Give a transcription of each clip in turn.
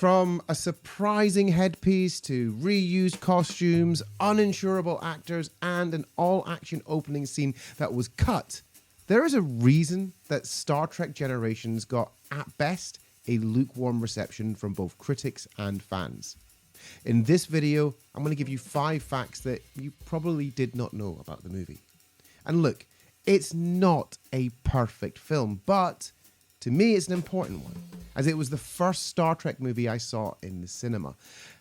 From a surprising headpiece to reused costumes, uninsurable actors, and an all-action opening scene that was cut, there is a reason that Star Trek Generations got, at best, a lukewarm reception from both critics and fans. In this video, I'm going to give you 5 facts that you probably did not know about the movie. And look, it's not a perfect film, but to me it's an important one, as it was the first Star Trek movie I saw in the cinema.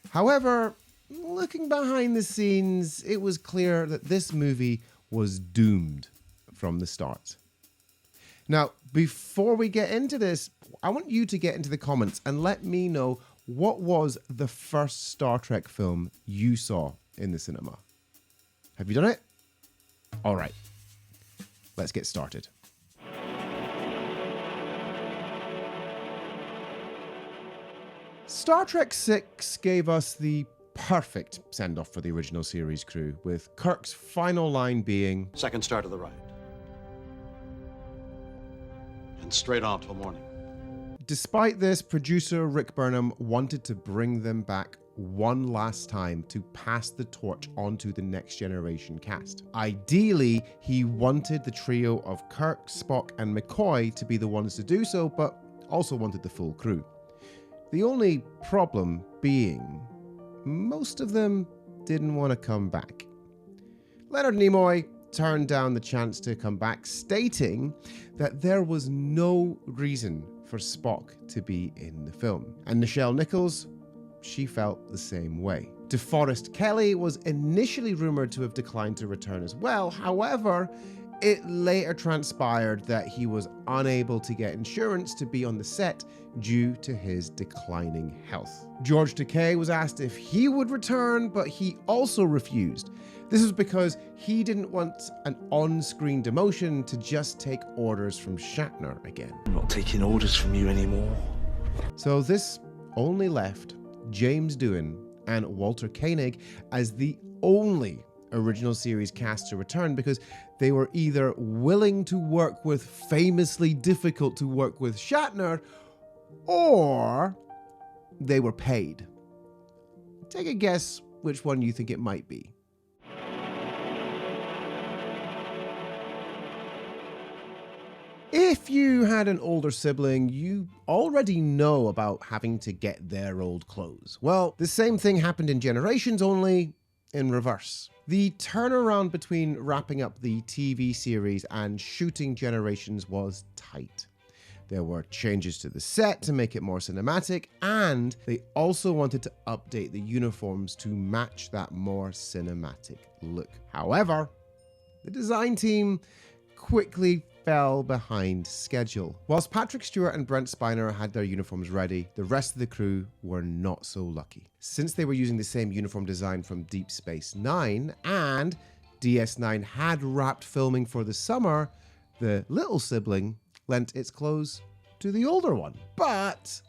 However, looking behind the scenes, it was clear that this movie was doomed from the start. Now, before we get into this, I want you to get into the comments and let me know what was the first Star Trek film you saw in the cinema. Have you done it? All right, let's get started. Star Trek VI gave us the perfect send-off for the original series crew, with Kirk's final line being, "Second star to the right. And straight on till morning." Despite this, producer Rick Burnham wanted to bring them back one last time to pass the torch onto the Next Generation cast. Ideally, he wanted the trio of Kirk, Spock, and McCoy to be the ones to do so, but also wanted the full crew. The only problem being, most of them didn't want to come back. Leonard Nimoy turned down the chance to come back, stating that there was no reason for Spock to be in the film. And Nichelle Nichols, she felt the same way. DeForest Kelley was initially rumored to have declined to return as well. However, it later transpired that he was unable to get insurance to be on the set due to his declining health. George Takei was asked if he would return, but he also refused. This was because he didn't want an on-screen demotion to just take orders from Shatner again. I'm not taking orders from you anymore. So this only left James Doohan and Walter Koenig as the only original series cast to return, because they were either willing to work with famously difficult to work with Shatner, or they were paid. Take a guess which one you think it might be. If you had an older sibling, you already know about having to get their old clothes. Well, the same thing happened in Generations, only in reverse. The turnaround between wrapping up the TV series and shooting Generations was tight. There were changes to the set to make it more cinematic, and they also wanted to update the uniforms to match that more cinematic look. However, the design team quickly fell behind schedule. Whilst Patrick Stewart and Brent Spiner had their uniforms ready, the rest of the crew were not so lucky. Since they were using the same uniform design from Deep Space Nine, and DS9 had wrapped filming for the summer, the little sibling lent its clothes to the older one. But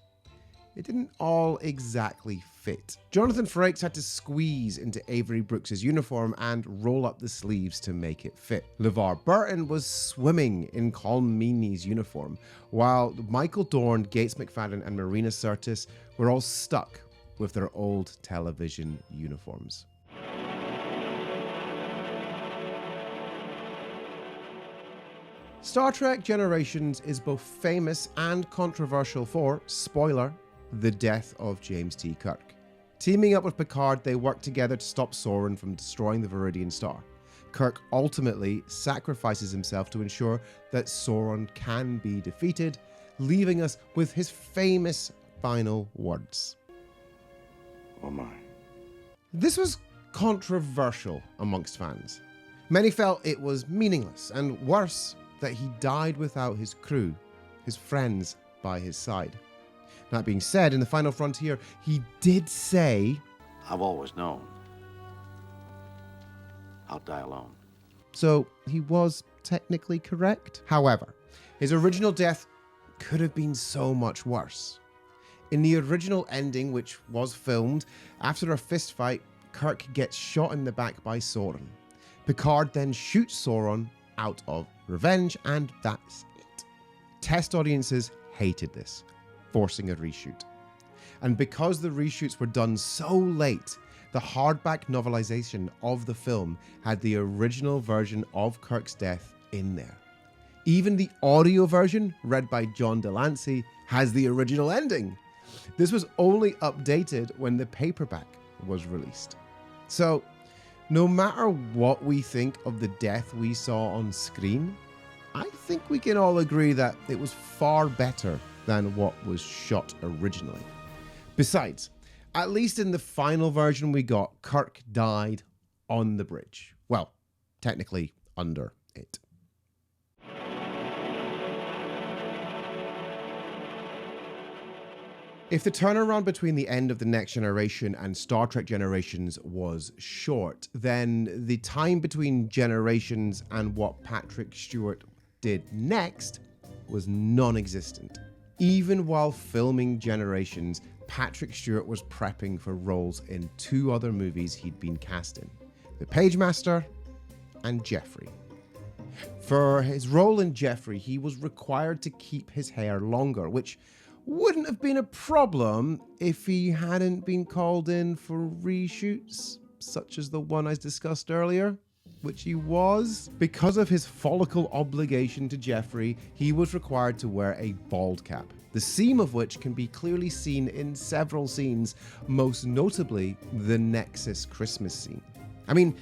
it didn't all exactly fit. Jonathan Frakes had to squeeze into Avery Brooks's uniform and roll up the sleeves to make it fit. LeVar Burton was swimming in Colm Meaney's uniform, while Michael Dorn, Gates McFadden, and Marina Sirtis were all stuck with their old television uniforms. Star Trek Generations is both famous and controversial for, spoiler, the death of James T. Kirk. Teaming up with Picard, they worked together to stop Sauron from destroying the Viridian Star. Kirk ultimately sacrifices himself to ensure that Sauron can be defeated, leaving us with his famous final words. Oh my. This was controversial amongst fans. Many felt it was meaningless, and worse, that he died without his crew, his friends by his side. That being said, in the final frontier, he did say, "I've always known I'll die alone." So he was technically correct. However, his original death could have been so much worse. In the original ending, which was filmed, after a fistfight, Kirk gets shot in the back by Sauron. Picard then shoots Sauron out of revenge, and that's it. Test audiences hated this, forcing a reshoot. And because the reshoots were done so late, the hardback novelization of the film had the original version of Kirk's death in there. Even the audio version, read by John Delancey, has the original ending. This was only updated when the paperback was released. So, no matter what we think of the death we saw on screen, I think we can all agree that it was far better than what was shot originally. Besides, at least in the final version we got, Kirk died on the bridge. Well, technically under it. If the turnaround between the end of The Next Generation and Star Trek Generations was short, then the time between Generations and what Patrick Stewart did next was non-existent. Even while filming Generations, Patrick Stewart was prepping for roles in 2 other movies he'd been cast in, The Pagemaster and Jeffrey. For his role in Jeffrey, he was required to keep his hair longer, which wouldn't have been a problem if he hadn't been called in for reshoots, such as the one I discussed earlier, which he was. Because of his follicle obligation to Jeffrey, he was required to wear a bald cap, the seam of which can be clearly seen in several scenes, most notably the Nexus Christmas scene. I mean,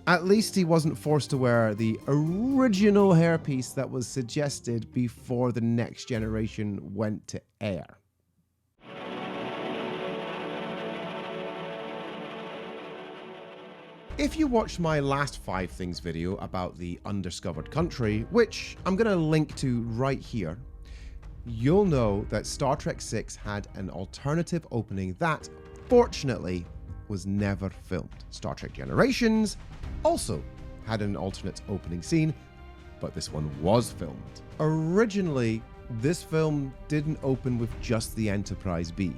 at least he wasn't forced to wear the original hairpiece that was suggested before The Next Generation went to air. If you watched my last 5 things video about the undiscovered country, which I'm going to link to right here, you'll know that Star Trek VI had an alternative opening that, fortunately, was never filmed. Star Trek Generations also had an alternate opening scene, but this one was filmed. Originally, this film didn't open with just the Enterprise B.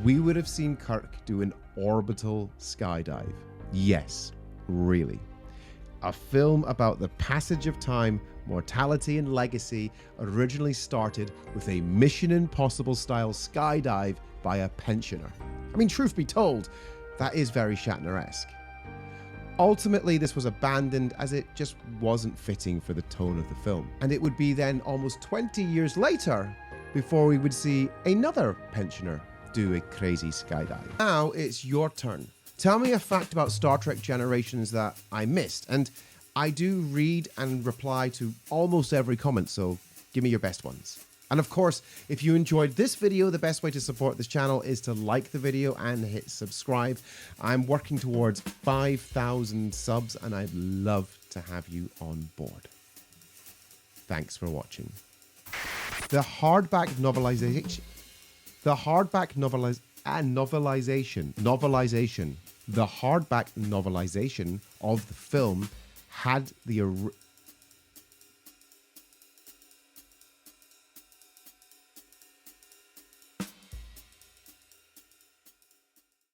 We would have seen Kirk do an orbital skydive. Yes, really. A film about the passage of time, mortality, and legacy originally started with a Mission Impossible style skydive by a pensioner. I mean, truth be told, that is very Shatner-esque. Ultimately, this was abandoned as it just wasn't fitting for the tone of the film. And it would be then almost 20 years later before we would see another pensioner do a crazy skydive. Now it's your turn. Tell me a fact about Star Trek Generations that I missed. And I do read and reply to almost every comment, so give me your best ones. And of course, if you enjoyed this video, the best way to support this channel is to like the video and hit subscribe. I'm working towards 5,000 subs and I'd love to have you on board. Thanks for watching. The hardback novelization of the film had the